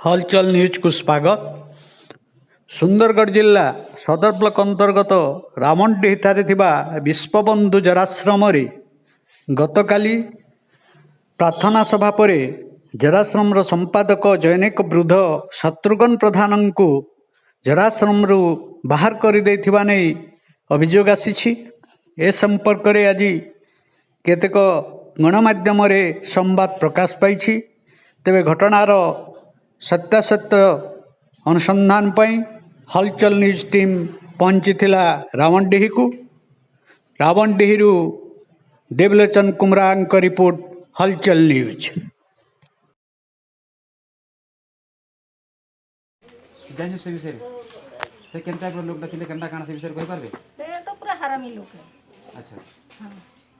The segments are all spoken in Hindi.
हलचल न्यूज को स्वागत। सुंदरगढ़ जिला सदर ब्लॉक अंतर्गत रामंडी विश्वबंधु जराश्रम गतकाली प्रार्थना सभा पर जराश्रम संपादक जैनिक वृद्ध शत्रुघ्न प्रधान को जराश्रम बाहर कर अभियोग आसी। ए संपर्क में आज केतेक गणमाध्यम संवाद प्रकाश पाई। तेबे घटनार सत्यासत्य अनुसंधान पर हलचल न्यूज टीम पहुंची रावणडीही को। रावणडीही देवलोचन कुमरांग रिपोर्ट हलचल न्यूज। जान से विषय से केन टाइप रो लोग लखिले केनटा काना से विषय कहि परबे से तो पूरा हरामी लोग है। अच्छा हां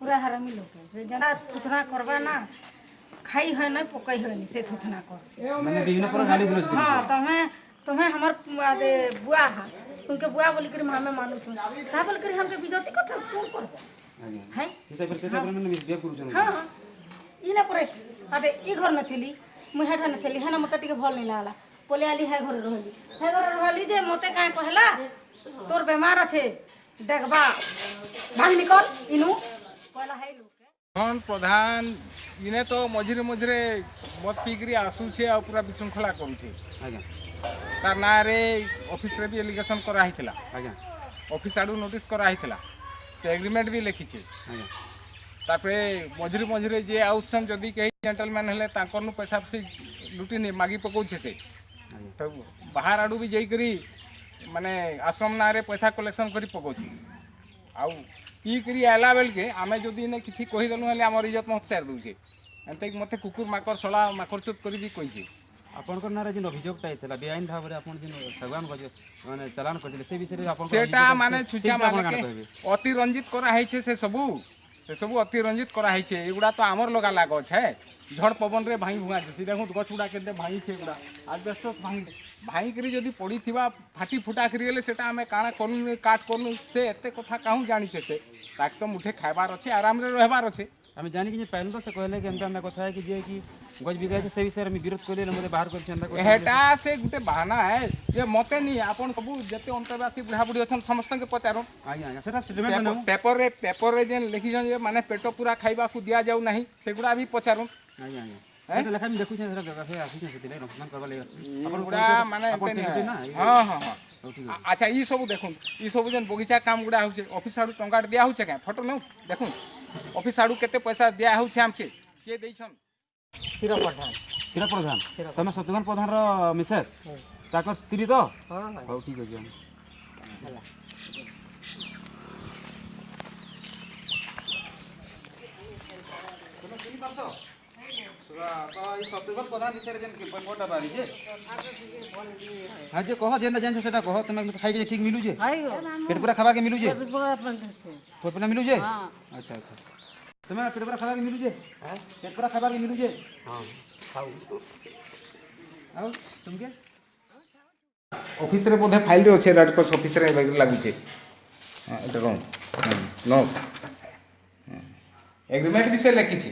पूरा हरामी लोग है। से जना थुथना करबा ना खाई है ना पकई है नि से थुथना कर माने विभिन्न प्रकार गाली गलौज कर। हां तुम्हें हमर आदे बुआ है उनके बुआ बोली कर हमें मानु छु ता बोल कर हमके बिजती कथा चोर कर है इसे पर से मैंने मिसबिहेव करू छु। हां ई ना करे आदे ई घर न थली मुहेठा न थली है ना मते टिके भल नहीं लागला बोले आली है घर रहली जे मते काहे कहला तोर बीमार আছে देखबा भाग निकल इनु कहला है लोग कौन प्रधान इने तो मझिरे मझिरे मत पीकरी आसुछे आ पूरा विशृंखला करूछे। आज्ञा तार ना रे ऑफिस रे भी एलिगेशन करा हितला। आज्ञा ऑफिस आडू नोटिस करा हितला से एग्रीमेंट भी लिखिछे। आज्ञा तापे मझिरे मझिरे जे आउसन जदी कही जेंटलमैन हेले ताकर नु पैसा से लुटी ने मागी पकोछे से तो बाहर आडू भी जाई करी माने आश्रम ना रे पैसा कलेक्शन करी पकोछि आउ पी करी आला बेल के आमे जदी ने किछि कहि दलु हेले हमर इज्जत मत सार दूछे एते मते कुकुर माकर सला माकर चोत करी भी कहिसे। आपन को नारे जिन अभियोग ताइतला बेआईन भाव रे आपन जिन सगवान को माने चालान करदिले से विषय रे आपन सेटा माने छुचा माने अति रंजित करा हैछे से सबु अति रंजित करा हैछे। एगुडा तो हमर लगा लागो छे झड़ पवन रे भाई भुआ जसी देखो गछ उडा केते भाई छे गुडा आज बेस्ट भाई करी जदी पड़ी थिबा फाटी फुटा करी गेले सेटा हमें काना करनु काट करनु से एते कथा काहू जानि छे से ताक तो मुठे खाइबार अछि आराम रे रहबार अछि। हम जानि कि पहले से कहले कि हम कथा है कि जे कि गज बिगाय से विषय में विरोध करले हमरे बाहर कर छंदा को हेटा से गुटे बहाना है जे मते नी आपन सबु जते अंतरवासी बुढ़ा बुढ़ी अछन समस्त के पचारो। आज्ञा आज्ञा सेटा स्टेटमेंट पेपर रे जे लिखि जन जे माने पेट पूरा खाइबा को दिया जाऊ नहीं सेगुडा भी पचारो। आज्ञा आज्ञा सेटा लेखा में देखु छे सेटा जगह से आसी छे सेति रक्षण करबा ले अपन गुडा माने हां हां हां अच्छा ई सब देखुन ई सब जन बगीचा काम गुडा होछे ऑफिस आडू टंका दिया होछे के फोटो न देखुन ऑफिस आडू केते पैसा दिया होछे हमके के देइछन सिरा प्रधान तमे शत्रुघ्न प्रधान रो मिसेस ताकर स्त्री तो हां हो ठीक हो गया शत्रुघ्न प्रधान विषय जन फोटो बारी जे हां जे कह जेना जान सेटा कह तमे खाइ के ठीक मिलु जे पेट पूरा खाबा के मिलु जे पेट पूरा मिलु जे अच्छा अच्छा तमे पेट पूरा खाबा के मिलु जे पेट पूरा खाबा के मिलु जे हां खाऊ आउ तुमके ऑफिस रे बोधे फाइल रे अछि रेड क्रॉस ऑफिस रे लागु छे एटा नो एग्रीमेंट भी से लिखि छे